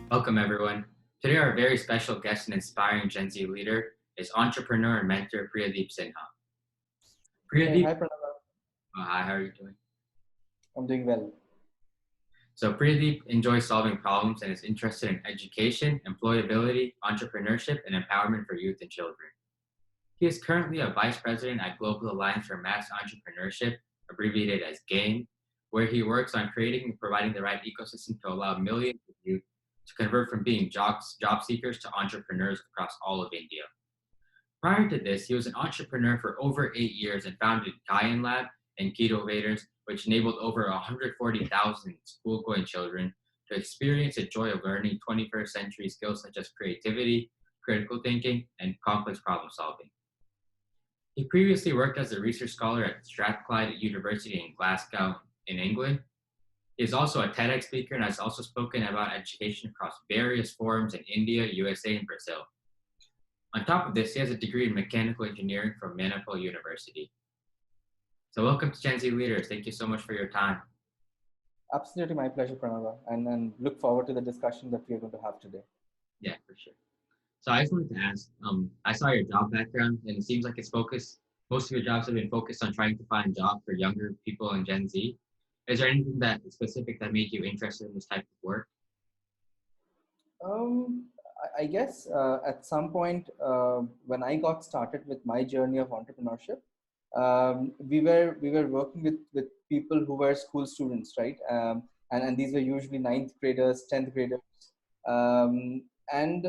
Welcome, everyone. Today, our very special guest and inspiring Gen Z leader is entrepreneur and mentor Priyadeep Sinha. Hey, Priyadeep, hi Pranav. hi, how are you doing? I'm doing well. So, Priyadeep enjoys solving problems and is interested in education, employability, entrepreneurship, and empowerment for youth and children. He is currently a vice president at Global Alliance for Mass Entrepreneurship, abbreviated as GAIN, where he works on creating and providing the right ecosystem to allow millions of youth to convert from being job seekers to entrepreneurs across all of India. Prior to this, he was an entrepreneur for over 8 years and founded GyanLab and Kidovators, which enabled over 140,000 school-going children to experience the joy of learning 21st century skills such as creativity, critical thinking, and complex problem solving. He previously worked as a research scholar at Strathclyde University in Glasgow, in England. He is also a TEDx speaker and has also spoken about education across various forums in India, USA, and Brazil. On top of this, he has a degree in mechanical engineering from Manipal University. So welcome to Gen Z Leaders. Thank you so much for your time. Absolutely my pleasure, Pranava, and look forward to the discussion that we are going to have today. Yeah, for sure. So I just wanted to ask, I saw your job background and it seems like it's focused, most of your jobs have been focused on trying to find jobs for younger people in Gen Z. Is there anything that specific that made you interested in this type of work? I guess at some point when I got started with my journey of entrepreneurship, we were working with people who were school students, right? And these were usually ninth graders, 10th graders, and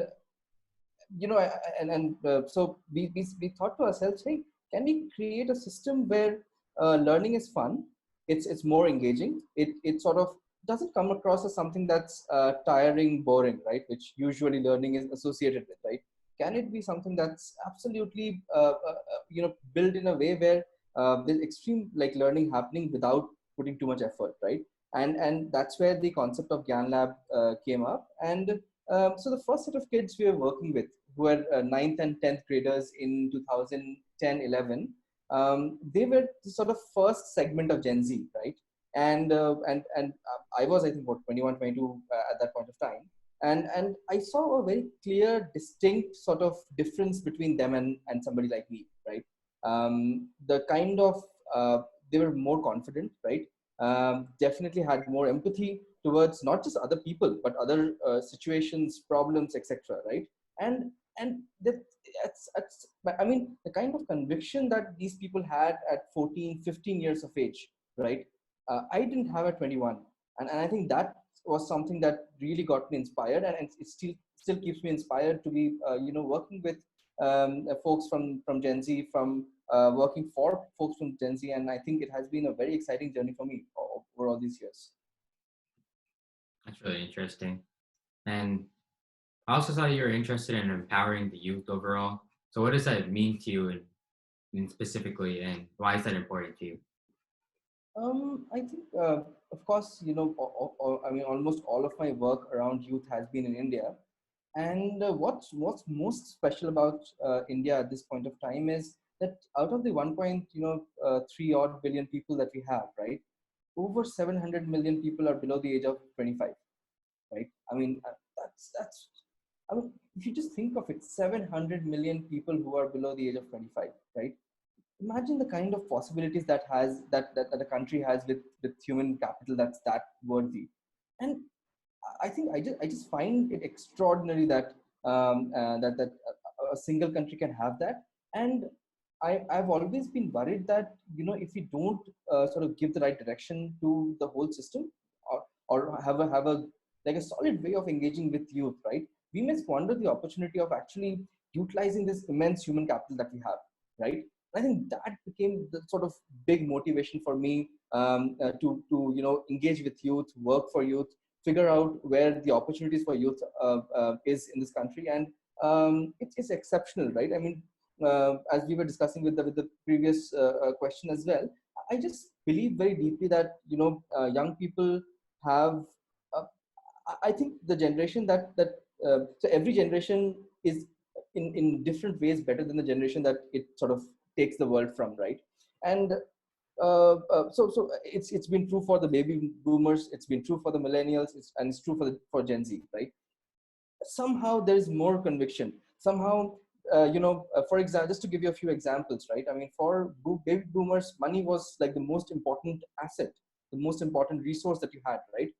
so we thought to ourselves, hey, can we create a system where learning is fun, it's more engaging, it sort of doesn't come across as something that's tiring, boring, right, which usually learning is associated with, right? Can it be something that's absolutely built in a way where there's extreme like learning happening without putting too much effort, right? And that's where the concept of GyanLab came up. And so the first set of kids we were working with, who were ninth and 10th graders in 2010-11, they were the sort of first segment of Gen Z, right? And I was, I think, what, 21, 22 at that point of time. And I saw a very clear, distinct sort of difference between them and somebody like me, right? The kind of, they were more confident, right? Definitely had more empathy towards not just other people but other situations, problems, etc., right? And that's I mean, the kind of conviction that these people had at 14, 15 years of age, right? I didn't have at 21. And I think that was something that really got me inspired, and it still keeps me inspired to be working with folks from Gen Z, from working for folks from Gen Z. And I think it has been a very exciting journey for me over all these years. That's really interesting. And I also saw you were interested in empowering the youth overall. So what does that mean to you and specifically, and why is that important to you? I think, of course, I mean, almost all of my work around youth has been in India. And what's most special about India at this point of time is that out of the 1.3 odd billion people that we have, right, over 700 million people are below the age of 25, right? I mean, that's. I mean, if you just think of it, 700 million people who are below the age of 25, right? Imagine the kind of possibilities that a country has with human capital that's that worthy. And I think I just find it extraordinary that a single country can have that. And I've always been worried that, if we don't sort of give the right direction to the whole system, or have a like a solid way of engaging with youth, right, we may squander the opportunity of actually utilizing this immense human capital that we have, right? I think that became the sort of big motivation for me, to engage with youth, work for youth, figure out where the opportunities for youth is in this country. And it's exceptional, right? I mean, as we were discussing with the previous question as well, I just believe very deeply that young people have. Uh, I think the generation so every generation is in different ways better than the generation that it sort of takes the world from, right? And so it's been true for the baby boomers, it's been true for the millennials, and it's true for Gen Z, right? somehow there is more conviction. Somehow, for example, just to give you a few examples, right? I mean, for baby boomers, money was like the most important asset, the most important resource that you had, right?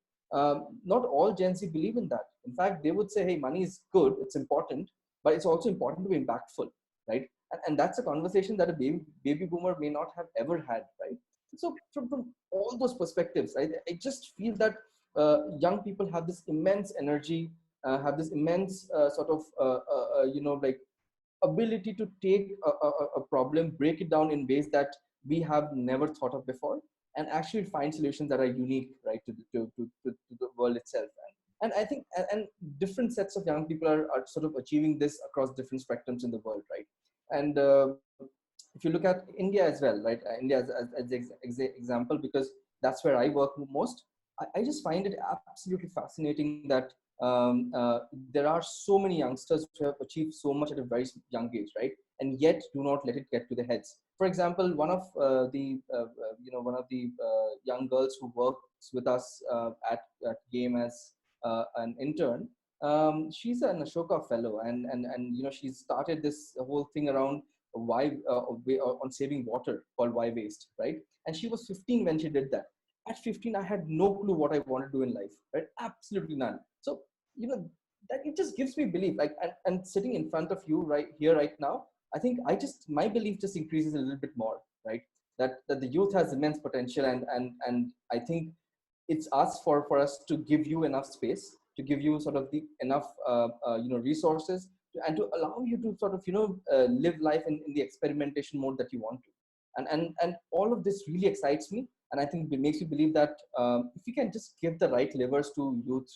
Not all Gen Z believe in that. In fact, they would say, hey, money is good, it's important, but it's also important to be impactful, right? And that's a conversation that a baby boomer may not have ever had, right? So from all those perspectives, I just feel that young people have this immense energy, have this immense like ability to take a problem, break it down in ways that we have never thought of before, and actually find solutions that are unique, right, to the world itself. And I think, and different sets of young people are sort of achieving this across different spectrums in the world, right? And if you look at India as well, right? India as example, because that's where I work most. I just find it absolutely fascinating that there are so many youngsters who have achieved so much at a very young age, right? And yet do not let it get to their heads. For example, one of the young girls who works with us at Game as an intern. She's an Ashoka fellow, and she started this whole thing around why on saving water called Why Waste, right? And she was 15 when she did that. At 15, I had no clue what I wanted to do in life, right? Absolutely none. So that it just gives me belief, like, and sitting in front of you right here right now, I think my belief just increases a little bit more, right? That the youth has immense potential, and I think it's us for us to give you enough space, to give you sort of the enough resources, and to allow you to sort of live life in the experimentation mode that you want to. And all of this really excites me, and I think it makes me believe that if we can just give the right levers to youth,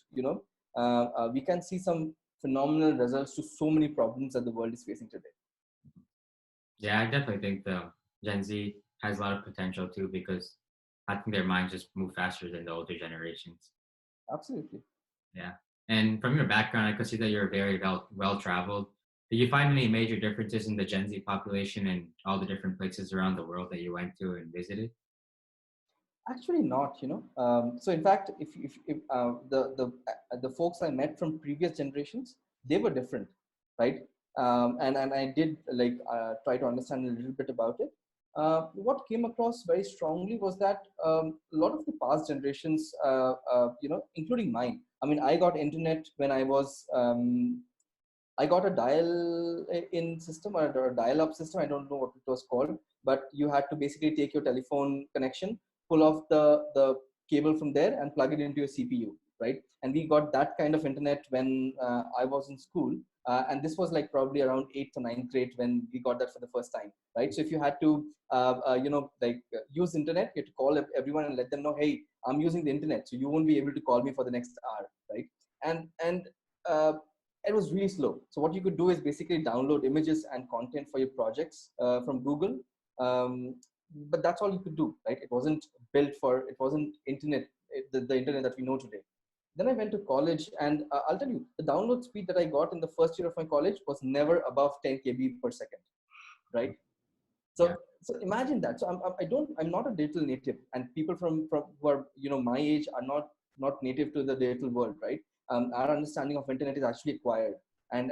we can see some phenomenal results to so many problems that the world is facing today. Yeah, I definitely think the Gen Z has a lot of potential too, because I think their minds just move faster than the older generations. Absolutely. Yeah. And from your background, I could see that you're very well traveled. Did you find any major differences in the Gen Z population and all the different places around the world that you went to and visited? Actually, not. So in fact, if the folks I met from previous generations, they were different, right? And I did like try to understand a little bit about it. What came across very strongly was that a lot of the past generations, including mine. I mean, I got internet when I got a dial-in system or a dial-up system. I don't know what it was called, but you had to basically take your telephone connection, pull off the cable from there, and plug it into your CPU, right? And we got that kind of internet when I was in school, and this was like probably around 8th or 9th grade when we got that for the first time, right? So if you had to, use internet, you had to call everyone and let them know, hey, I'm using the internet, so you won't be able to call me for the next hour, right? And uh, it was really slow. So what you could do is basically download images and content for your projects from Google. Um, but that's all you could do, right? It wasn't internet, the internet that we know today. Then I went to college, and I'll tell you, the download speed that I got in the first year of my college was never above 10 kb per second, right? Yeah. So imagine that. So I'm not a digital native, and people from who are my age are not native to the digital world, right? Our understanding of internet is actually acquired, and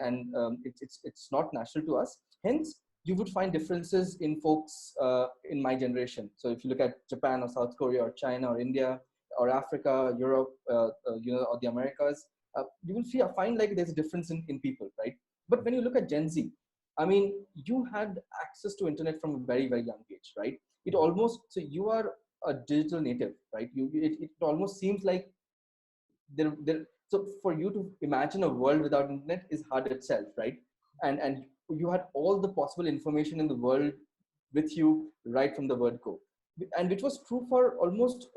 it's not natural to us. Hence, you would find differences in folks in my generation. So if you look at Japan or South Korea or China or India or Africa, Europe, or the Americas, you will find like there's a difference in people, right? But when you look at Gen Z, I mean, you had access to internet from a very, very young age, right? It almost, so you are a digital native, right? It almost seems like so for you to imagine a world without internet is hard itself, right? And you had all the possible information in the world with you right from the word go, and which was true for almost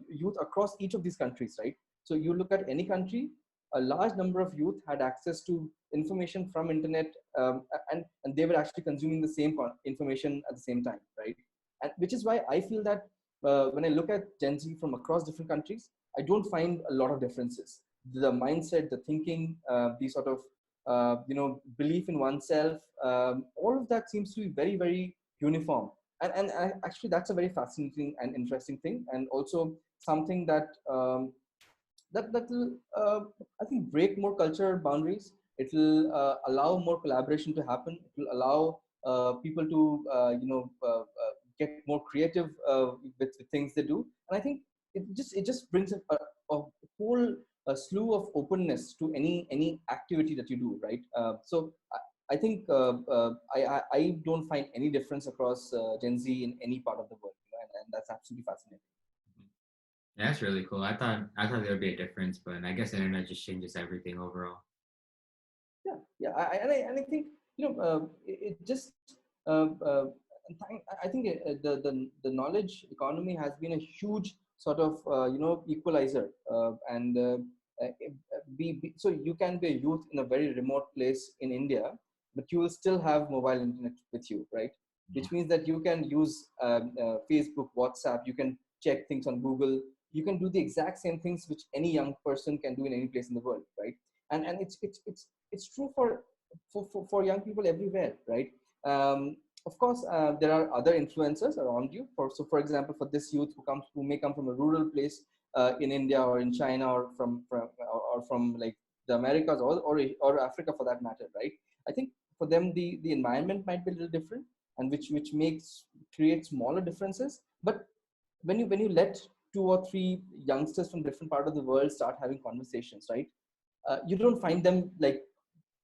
youth across each of these countries, right? So you look at any country, a large number of youth had access to information from internet, and they were actually consuming the same information at the same time, right? And which is why I feel that when I look at Gen Z from across different countries, I don't find a lot of differences. The mindset, the thinking, the sort of belief in oneself, all of that seems to be very, very uniform. Actually, that's a very fascinating and interesting thing, and also something that that will I think break more cultural boundaries. It will allow more collaboration to happen. It will allow people to get more creative with things they do. And I think it just brings a whole slew of openness to any activity that you do, right? I think I don't find any difference across Gen Z in any part of the world, and that's absolutely fascinating. Yeah, that's really cool. I thought there would be a difference, but I guess the internet just changes everything overall. Yeah. And I think it just I think the knowledge economy has been a huge sort of equalizer, and so you can be a youth in a very remote place in India, but you will still have mobile internet with you, right? Which means that you can use Facebook, WhatsApp, you can check things on Google, you can do the exact same things which any young person can do in any place in the world, right? And it's true for young people everywhere, right? Of course, there are other influencers around you. For example, for this youth who may come from a rural place in India or in China or from like the Americas or Africa for that matter, right? I think for them the environment might be a little different, and which makes create smaller differences. But when you let two or three youngsters from different part of the world start having conversations, right? You don't find them like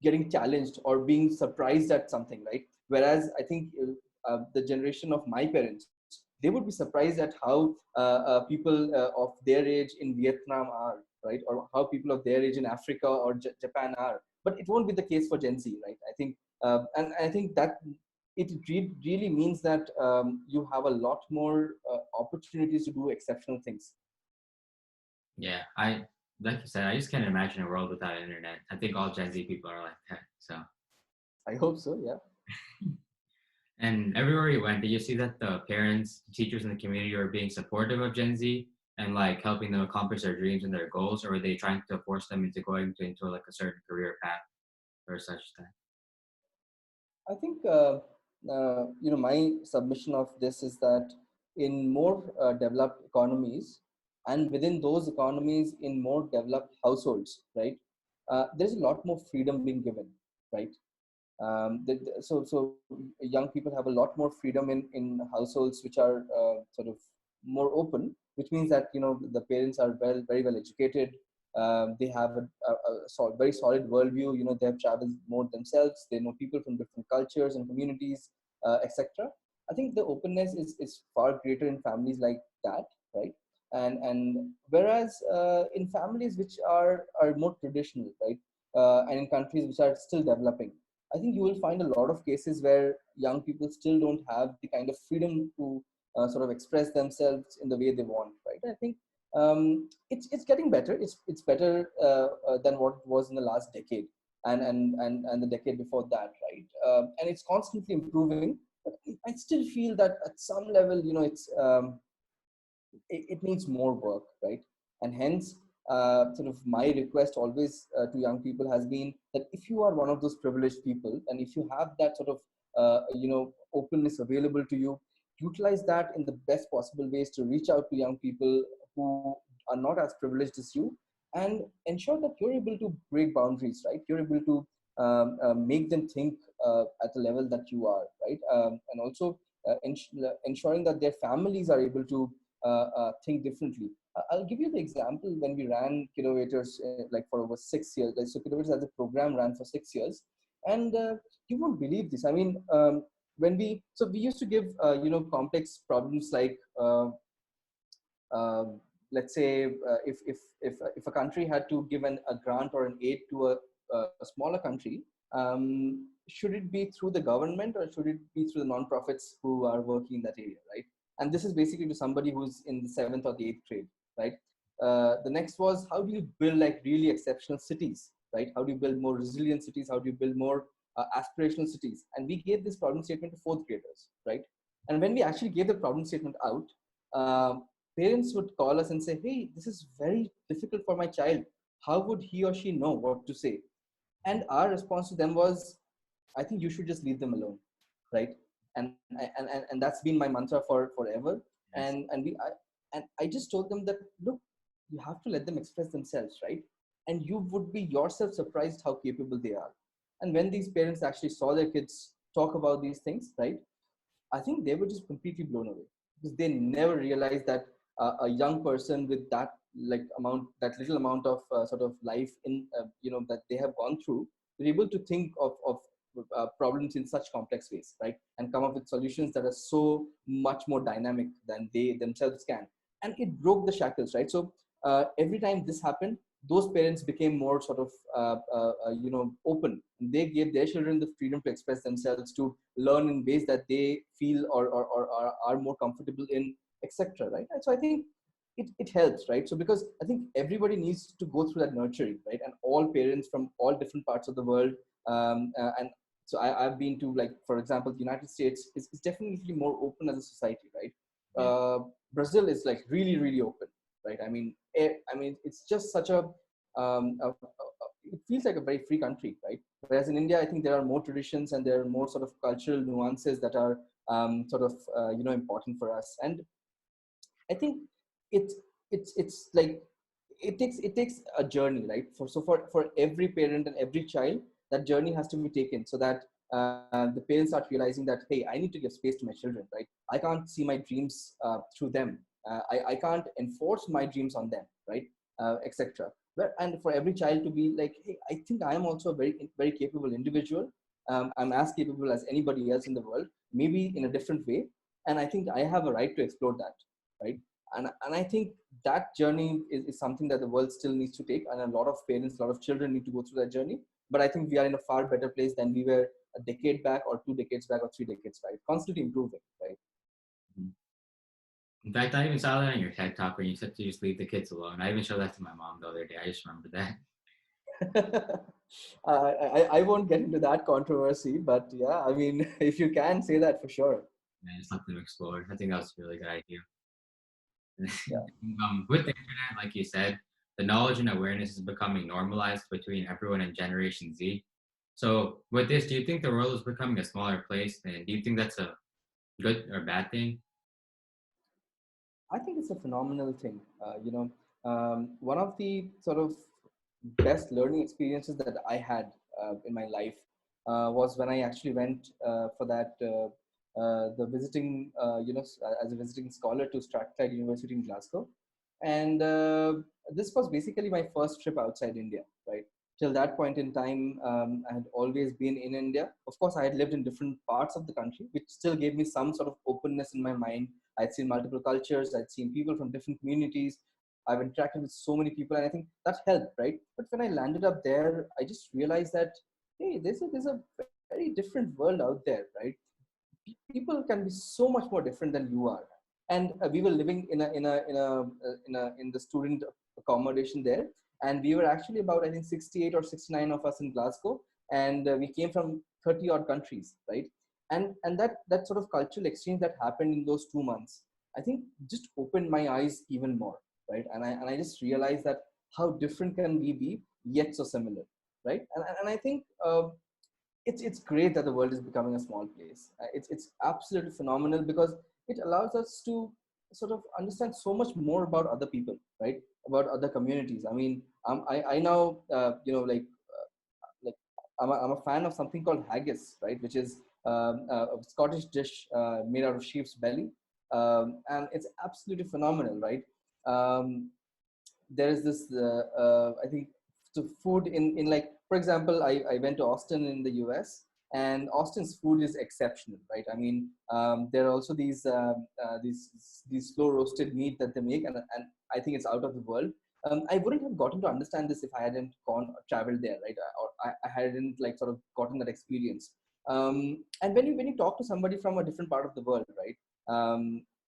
getting challenged or being surprised at something, right? Whereas I think the generation of my parents, they would be surprised at how people of their age in Vietnam are, right? Or how people of their age in Africa or Japan are. But it won't be the case for Gen Z, right? I think, and I think that it really means that you have a lot more opportunities to do exceptional things. Yeah, I like you said, I just can't imagine a world without internet. I think all Gen Z people are like that. So, I hope so. Yeah. and everywhere you went, did you see that the parents, teachers in the community were being supportive of Gen Z and like helping them accomplish their dreams and their goals, or were they trying to force them into going into like a certain career path or such thing? I think my submission of this is that in more developed economies, and within those economies, in more developed households, right, there's a lot more freedom being given, right? So young people have a lot more freedom in households which are sort of more open, which means that the parents are very well educated. They have a very solid worldview. They have traveled more themselves. They know people from different cultures and communities, etc. I think the openness is far greater in families like that, right? And whereas in families which are more traditional, right, and in countries which are still developing, I think you will find a lot of cases where young people still don't have the kind of freedom to sort of express themselves in the way they want, right? I think it's getting better. It's better than what it was in the last decade and the decade before that, right? And it's constantly improving. But I still feel that at some level, it needs more work, right? And hence, sort of my request always to young people has been that if you are one of those privileged people, and if you have that sort of openness available to you, utilize that in the best possible ways to reach out to young people who are not as privileged as you, and ensure that you're able to break boundaries, right? You're able to make them think at the level that you are, right? And also ensuring that their families are able to think differently. I'll give you the example when we ran Kidovators like for over 6 years. Like, so Kidovators as a program ran for 6 years, and you won't believe this. I mean, we used to give complex problems like uh, let's say if a country had to give a grant or an aid to a smaller country, should it be through the government or should it be through the non-profits who are working in that area, right? And this is basically to somebody who's in the seventh or the eighth grade, right? The next was, how do you build like really exceptional cities, right? How do you build more resilient cities? How do you build more aspirational cities? And we gave this problem statement to fourth graders, right? And when we actually gave the problem statement out, uh, parents would call us and say, hey, this is very difficult for my child. How would he or she know what to say? And our response to them was, I think you should just leave them alone, right? And that's been my mantra for forever. Yes. And I just told them that, look, you have to let them express themselves, right? And you would be yourself surprised how capable they are. And when these parents actually saw their kids talk about these things, right, I think they were just completely blown away, because they never realized that a young person with that that little amount of sort of life in, that they have gone through, they're able to think of problems in such complex ways, right? And come up with solutions that are so much more dynamic than they themselves can. And it broke the shackles, right? So every time this happened, those parents became more sort of open. They gave their children the freedom to express themselves, to learn in ways that they feel or are more comfortable in, etc., right? And so I think it helps, right? So because I think everybody needs to go through that nurturing, right? And all parents from all different parts of the world, and so I've been to, like, for example, the United States is definitely more open as a society, right? Yeah. Brazil is like really, really open, right? I mean, it's just such it feels like a very free country, right? Whereas in India, I think there are more traditions and there are more sort of cultural nuances that are important for us. And I think it's it's like it takes a journey, right? For every parent and every child, that journey has to be taken, so that the parents start realizing that, hey, I need to give space to my children, right? I can't see my dreams through them. I can't enforce my dreams on them, right? Etc. And for every child to be like, hey, I think I am also a very, very capable individual. I'm as capable as anybody else in the world, maybe in a different way, and I think I have a right to explore that, right? And I think that journey is something that the world still needs to take, and a lot of parents, a lot of children need to go through that journey. But I think we are in a far better place than we were a decade back, or 2 decades back, or 3 decades back. Constantly improving, right? Mhm. In fact, I even saw that on your TED talk when you said to just leave the kids alone. I even showed that to my mom the other day. I just remember that. I won't get into that controversy, but yeah, I mean, if you can say that, for sure. And just let them explore. I think that was a really good idea. Yeah. With the internet, like you said, the knowledge and awareness is becoming normalized between everyone in Generation Z. So, with this, do you think the world is becoming a smaller place? And do you think that's a good or bad thing? I think it's a phenomenal thing. One of the sort of best learning experiences that I had in my life was when I actually went for that the visiting, as a visiting scholar to Strathclyde University in Glasgow, and this was basically my first trip outside India. Right, till that point in time, I had always been in India. Of course, I had lived in different parts of the country, which still gave me some sort of openness in my mind. I'd seen multiple cultures, I'd seen people from different communities, I've interacted with so many people, and I think that helped, right? But when I landed up there, I just realized that, hey, there's a very different world out there, right? People can be so much more different than you are. And we were living in the student accommodation there, and we were actually about, I think, 68 or 69 of us in Glasgow, and we came from 30 odd countries, right? And that sort of cultural exchange that happened in those 2 months, I think, just opened my eyes even more, right? And I just realized that how different can we be, yet so similar, right? And I think it's great that the world is becoming a small place. It's absolutely phenomenal, because it allows us to sort of understand so much more about other people, right? About other communities. I mean, I now like I'm a fan of something called haggis, right? Which is a Scottish dish made out of sheep's belly, and it's absolutely phenomenal, right? Um, there is this I think the food in, like, for example, I went to Austin in the US, and Austin's food is exceptional, right? I mean, there are also these slow roasted meat that they make, and I think it's out of the world. I wouldn't have gotten to understand this if I hadn't gone or traveled there, right? Or I hadn't, like, sort of gotten that experience. And when you talk to somebody from a different part of the world, right?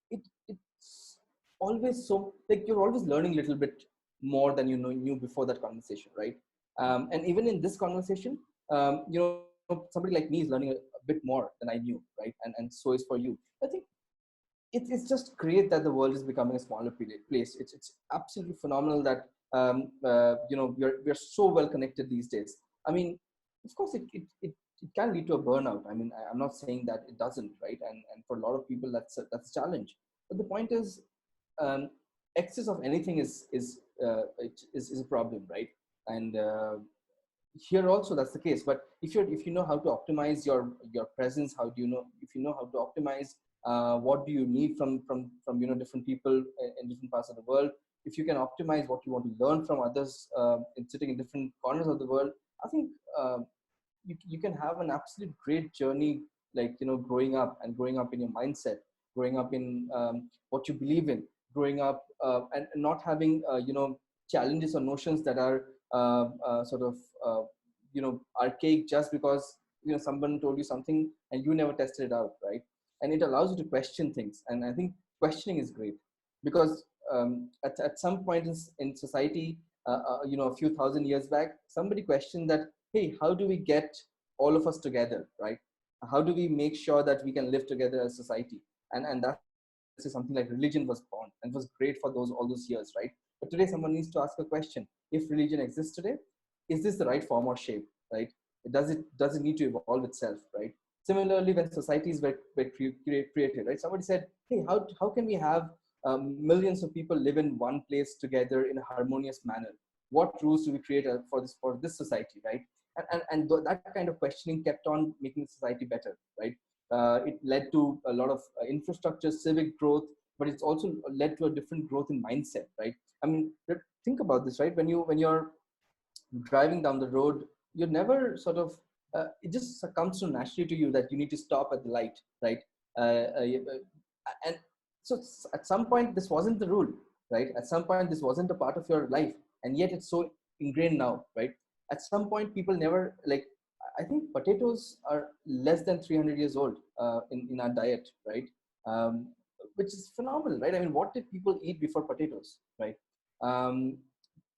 It's always so, like, you're always learning a little bit more than knew before that conversation, right? And even in this conversation, somebody like me is learning a bit more than I knew, right? And so is for you. I think it's just great that the world is becoming a smaller place. It's absolutely phenomenal that we're so well connected these days. I mean, of course, it can lead to a burnout. I mean, I'm not saying that it doesn't, right? And for a lot of people, that's a challenge. But the point is, excess of anything is a problem, right? And here also that's the case. But if you know how to optimize your presence, how do you know if you know how to optimize what do you need from different people in different parts of the world, if you can optimize what you want to learn from others in sitting in different corners of the world, I think you can have an absolute great journey, like growing up in your mindset, growing up in what you believe in, growing up and not having challenges or notions that are sort of archaic just because someone told you something and you never tested it out, right? And it allows you to question things, and I think questioning is great because at some point in society, a few thousand years back, somebody questioned that, hey, how do we get all of us together, right? How do we make sure that we can live together as society? And that's something like religion was born and was great for all those years, right? But today someone needs to ask a question: if religion exists today, is this the right form or shape, right? Does it need to evolve itself, right? Similarly, when societies were created, right? Somebody said, hey, how can we have millions of people live in one place together in a harmonious manner? What rules do we create for this society, right? That kind of questioning kept on making society better, right? It led to a lot of infrastructure, civic growth, but it's also led to a different growth in mindset, right? I mean, think about this, right? When you're driving down the road, you never sort of it just comes so naturally to you that you need to stop at the light, right? And so at some point this wasn't the rule, right? At some point this wasn't a part of your life, and yet it's so ingrained now, right? At some point people never like. I think potatoes are less than 300 years old in our diet, right? Which is phenomenal, right? I mean, what did people eat before potatoes, right? Um,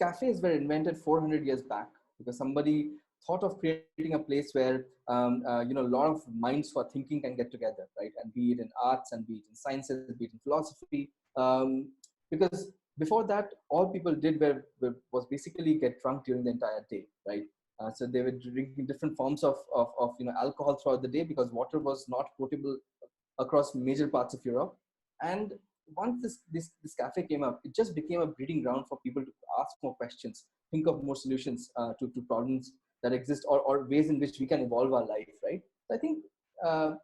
Cafes were invented 400 years back because somebody thought of creating a place where a lot of minds for thinking can get together, right? And be it in arts, and be it in sciences, be it in philosophy. Because before that, all people did was basically get drunk during the entire day, right? So they were drinking different forms of alcohol throughout the day because water was not potable across major parts of Europe. And once this cafe came up, it just became a breeding ground for people to ask more questions, think of more solutions to problems that exist, or ways in which we can evolve our life, right? So I think uh,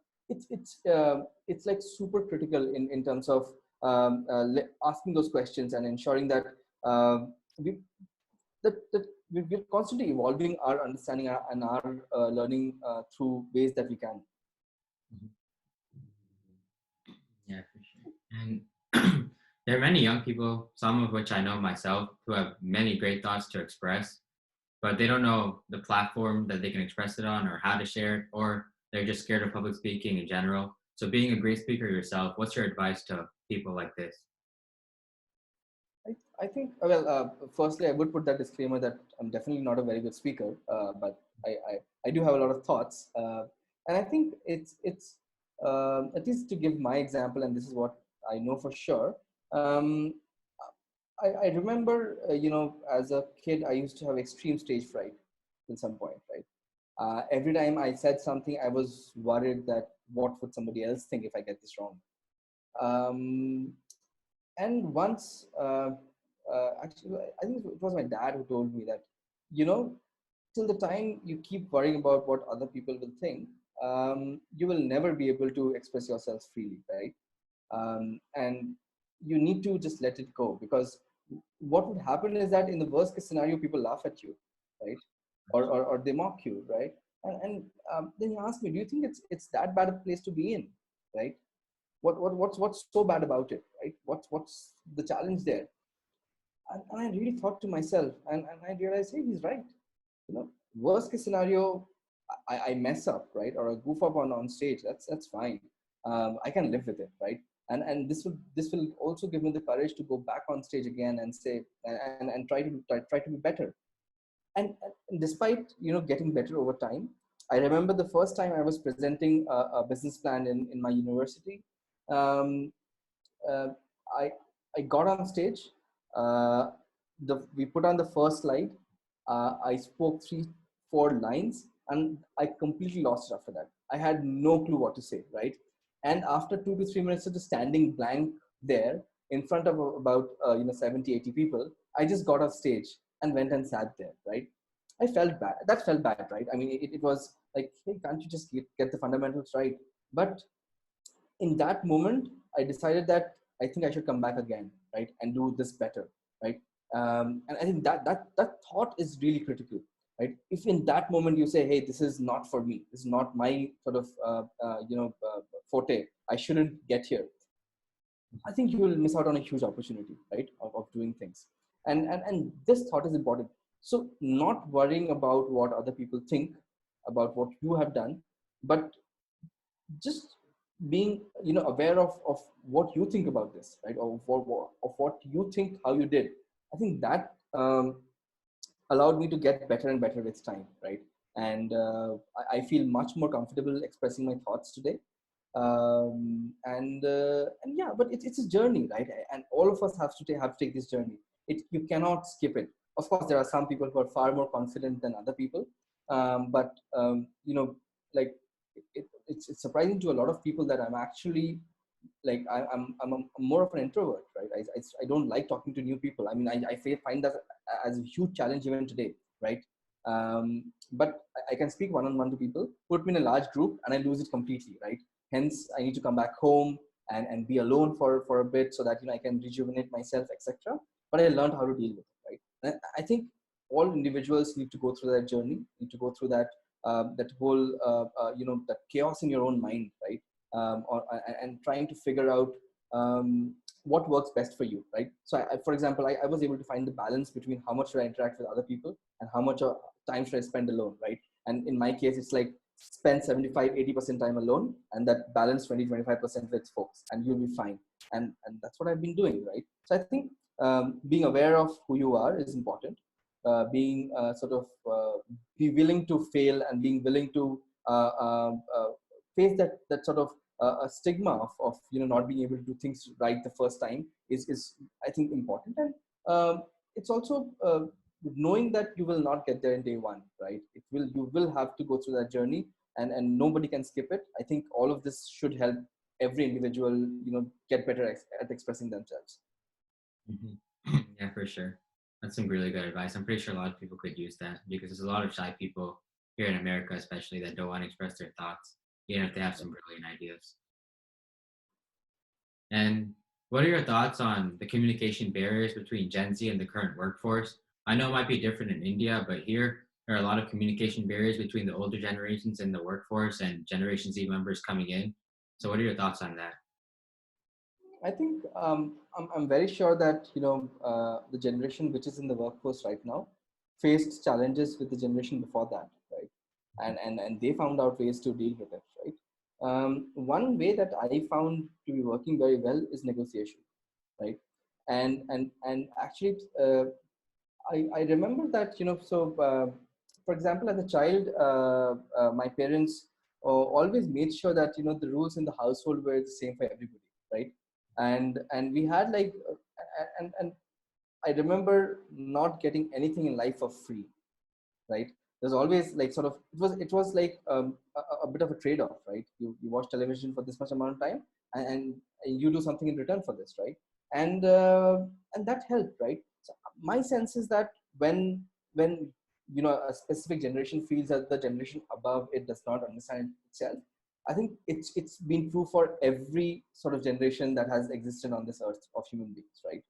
it's like super critical in terms of asking those questions and ensuring that we we're constantly evolving our understanding and our learning through ways that we can. Yeah, for sure. And there are many young people, some of which I know myself, who have many great thoughts to express, but they don't know the platform that they can express it on or how to share it, or they're just scared of public speaking in general. So being a great speaker yourself, what's your advice to people like this? I think, well, firstly, I would put that disclaimer that I'm definitely not a very good speaker, but I do have a lot of thoughts. And I think it's at least to give my example, and this is what I know for sure. Um, I remember, as a kid, I used to have extreme stage fright at some point, right? Every time I said something, I was worried that what would somebody else think if I get this wrong. Um, and once, actually, I think it was my dad who told me that, you know, till the time you keep worrying about what other people will think, you will never be able to express yourself freely, right? And you need to just let it go, because what would happen is that in the worst case scenario, people laugh at you, right? Or they mock you, right? And then he asked me, do you think it's that bad a place to be in, right? What's so bad about it, right? What's the challenge there? And I really thought to myself, and I realized, hey, he's right. Worst case scenario, I mess up, right? Or I goof up on stage. That's fine. I can live with it, right? And this will also give me the courage to go back on stage again and say and try to be better. And despite getting better over time, I remember the first time I was presenting a business plan in my university. Um, uh, I I got on stage. Uh, we put on the first slide. I spoke 3 4 lines, and I completely lost it after that. I had no clue what to say, right? And after 2 to 3 minutes of just standing blank there in front of about 70, 80 people. I just got off stage and went and sat there, right? I felt bad. That felt bad, right? I mean, it was like, hey, can't you just get the fundamentals right? But in that moment, I decided that I think I should come back again, right, and do this better, right? And I think that thought is really critical, right? If in that moment you say, hey, this is not for me, this is not my sort of forte, I shouldn't get here, I think you will miss out on a huge opportunity, right, of doing things. And this thought is important. So not worrying about what other people think about what you have done, but just being aware of what you think about this, right, of what you think, how you did. I think that allowed me to get better and better with time, right? And I feel much more comfortable expressing my thoughts today. And yeah, but it's a journey, right? And all of us have to take this journey. You cannot skip it. Of course, there are some people who are far more confident than other people, but like it's surprising to a lot of people that I'm actually like I'm more of an introvert, right? I don't like talking to new people. I mean, find that as a huge challenge even today, right? But I can speak one-on-one to people. Put me in a large group, and I lose it completely, right? Hence, I need to come back home and be alone for a bit so that I can rejuvenate myself, etc. But I learned how to deal with it, right? And I think all individuals need to go through that journey, need to go through that whole that chaos in your own mind, right? And trying to figure out what works best for you, right? So, for example, I was able to find the balance between how much should I interact with other people and how much time should I spend alone, right? And in my case, it's like spend 75-80% time alone, and that balance 20-25% with folks, and you'll be fine. And that's what I've been doing, right? So I think being aware of who you are is important. Being be willing to fail and being willing to face that sort of a stigma of not being able to do things right the first time is I think important. And it's also knowing that you will not get there in day one, right? You will have to go through that journey, and nobody can skip it. I think all of this should help every individual get better at expressing themselves. Yeah, for sure. That's some really good advice. I'm pretty sure a lot of people could use that because there's a lot of shy people here in America, especially, that don't want to express their thoughts, even if they have some brilliant ideas. And what are your thoughts on the communication barriers between Gen Z and the current workforce? I know it might be different in India, but here there are a lot of communication barriers between the older generations in the workforce and Generation Z members coming in. So, what are your thoughts on that? I think I'm very sure that the generation which is in the workforce right now faced challenges with the generation before that, right? And they found out ways to deal with it, right? One way that I found to be working very well is negotiation, right? And actually, I remember that for example, as a child, my parents always made sure that the rules in the household were the same for everybody, right? And we had like and I remember not getting anything in life for free, right? There's always like sort of it was like a bit of a trade-off, right? You watch television for this much amount of time, and you do something in return for this, right? And that helped, right? So my sense is that when a specific generation feels that the generation above it does not understand itself, I think it's been true for every sort of generation that has existed on this earth of human beings, right?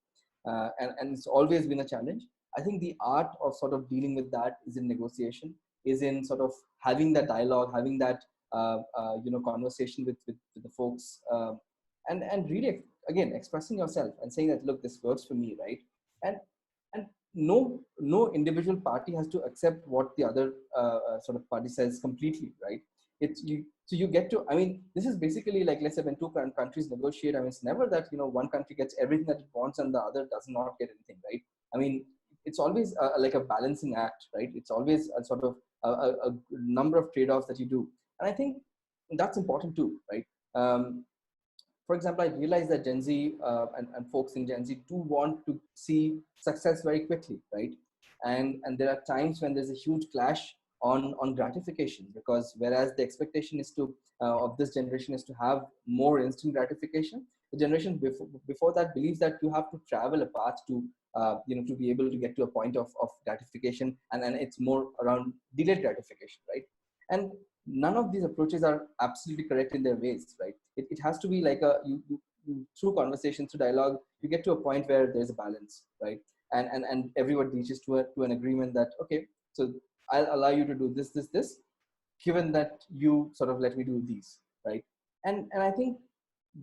And it's always been a challenge. I think the art of sort of dealing with that is in negotiation, is in sort of having that dialogue, having that conversation with the folks, and really again expressing yourself and saying that, look, this works for me, right? And no individual party has to accept what the other sort of party says completely, right? It's you. So you get to. I mean, this is basically like, let's say when two countries negotiate. I mean, it's never that one country gets everything that it wants and the other does not get anything, right? I mean, it's always like a balancing act, right? It's always a sort of a number of trade-offs that you do, and I think that's important too, right? For example, I realize that Gen Z and folks in Gen Z do want to see success very quickly, right? And there are times when there's a huge clash on gratification, because whereas the expectation is to of this generation is to have more instant gratification, The generation before that believes that you have to travel a path to to be able to get to a point of gratification, and then it's more around delayed gratification, right? And none of these approaches are absolutely correct in their ways, right? It has to be like through conversation, through dialogue, you get to a point where there's a balance, right? And everyone reaches to an agreement that, okay, so I'll allow you to do this, given that you sort of let me do these, right? And I think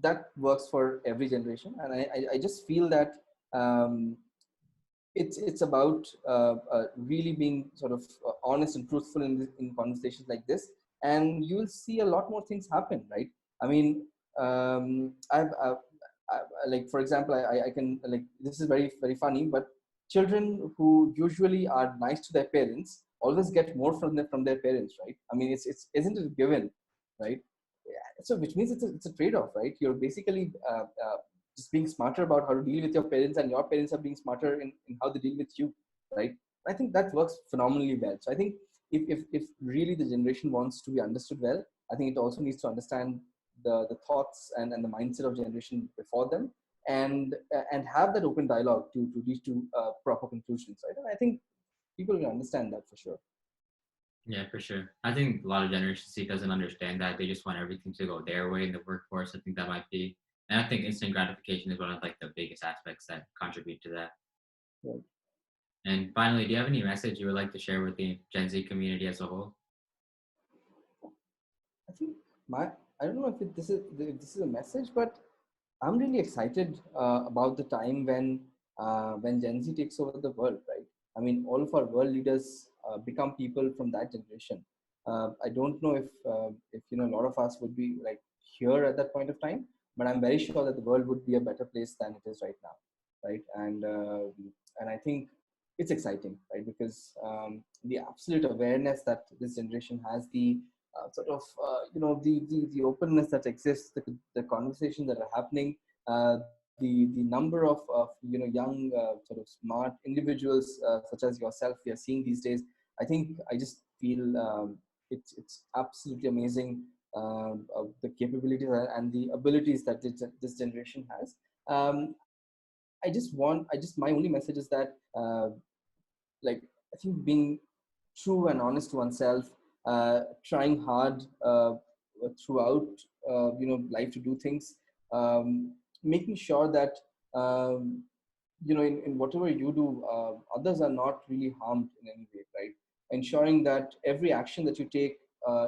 that works for every generation, and I just feel that um, it's about really being sort of honest and truthful in conversations like this, and you will see a lot more things happen, right? I mean, I, like for example, I can, like, this is very very funny, but children who usually are nice to their parents always get more from their parents, right? I mean, it's isn't it a given, right? Yeah. So which means it's a trade-off, right? You're basically just being smarter about how to deal with your parents, and your parents are being smarter in how they deal with you, right? I think that works phenomenally well. So I think if really the generation wants to be understood well, I think it also needs to understand the thoughts and the mindset of generation before them, and have that open dialogue to reach to proper conclusions, right? And I think people will understand that for sure. Yeah, for sure. I think a lot of Generation C doesn't understand that. They just want everything to go their way in the workforce. I think that might be, and I think instant gratification is one of like the biggest aspects that contribute to that. Right. And finally, do you have any message you would like to share with the Gen Z community as a whole? I think I don't know if this is a message, but I'm really excited about the time when Gen Z takes over the world, right? I mean, all of our world leaders become people from that generation. I don't know if a lot of us would be like here at that point of time, but I'm very sure that the world would be a better place than it is right now, right? And I think it's exciting, right? Because the absolute awareness that this generation has, the sort of the openness that exists, the conversations that are happening, the number of young sort of smart individuals such as yourself we are seeing these days. I just feel it's absolutely amazing, the capabilities and the abilities that this generation has. I just my only message is that like I think being true and honest to oneself, trying hard throughout life to do things, making sure that in whatever you do, others are not really harmed in any way, right? Ensuring that every action that you take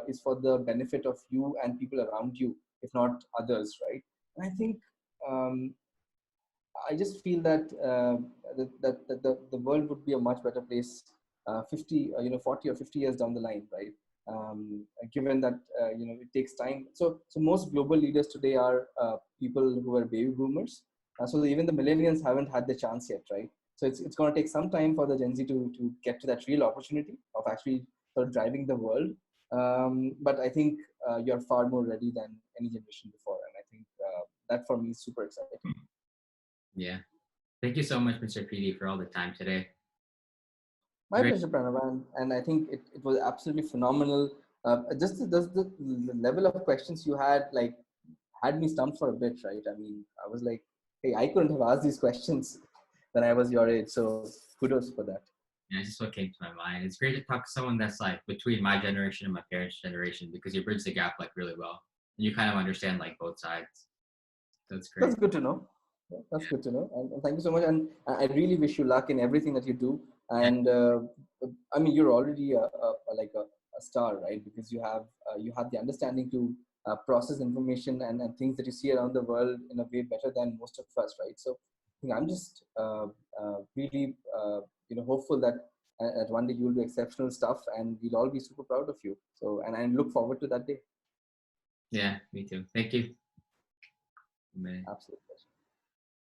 is for the benefit of you and people around you, if not others, right? And I think um, I just feel that the world would be a much better place 40 or 50 years down the line, right? Given that it takes time. So most global leaders today are people who are baby boomers. So even the millennials haven't had the chance yet, right? So it's going to take some time for the Gen Z to get to that real opportunity of actually sort of driving the world. But I think you're far more ready than any generation before, and I think that for me is super exciting. Yeah. Thank you so much, Mr. PD, for all the time today. My Great. pleasure, Pranav, and I think it was absolutely phenomenal. Just the level of questions you had, like, had me stumped for a bit, right? I mean, I was like, hey, I couldn't have asked these questions when I was your age, so kudos for that. Yeah, it's just what came to my mind. It's great to talk to someone that's like between my generation and my parents' generation because you bridge the gap like really well. And you kind of understand like both sides. So it's great. That's good to know. Yeah, that's good to know. And thank you so much. And I really wish you luck in everything that you do. Yeah. And I mean, you're already a star, right? Because you have the understanding to process information and things that you see around the world in a way better than most of us, right? So I think I'm just really hopeful that at one day you'll do exceptional stuff, and we'll all be super proud of you. So and I look forward to that day. Yeah, me too. Thank you. Man. Absolutely.